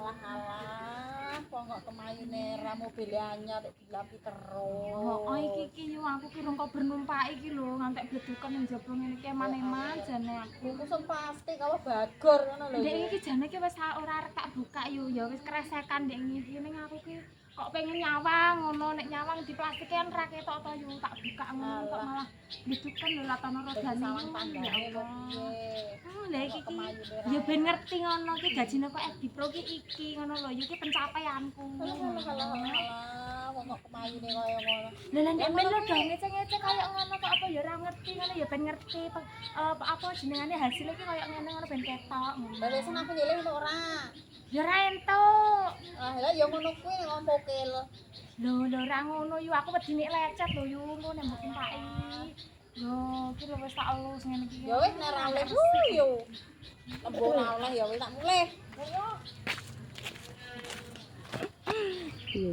Alah, kok nggak kemayune ra mobil anyar dilapi terus. Oh, iki yo aku ki rong kok bernumpak iki lho, ngantek bledukan ning jaba ngene iki eman-eman jane aku. Iku sing pasti kalau bagor ngono lho. Ndek iki jane ki wis ora arep tak buka yo, ya wis kresekan ndek ngiki ning aku ki kok pengen nyawang ngono, nek nyawang di plastik kan ra ketok to yo tak buka ngono kok malah bledukan lho latono rodane. Ya Allah. Lah iki ki ya ben ngerti ngono ki gajine kok FD Pro ki iki ngono lho, ya iki pencapaianku. Alah, kok kemayune kaya ngono. Lah nek men lho dong ngece-ngece kaya ngono kok apa ya ora ngerti ngono ya ben ngerti apa jenengane hasilnya ki kaya ngene ngono ben ketok. Lah wis aku nyilih entuk ora? Ya ora entuk. Ah, lah ya ngono kuwi ngompoke lho. Lho ora ngono yo aku wedi nek lecet lho yo ngono nek mbok tumpaki. Yo ki lho wis tak elus ngene iki. Ya wis nek ra oleh yo. Lembo ora oleh ya wis tak mulih. Ayo. Iya.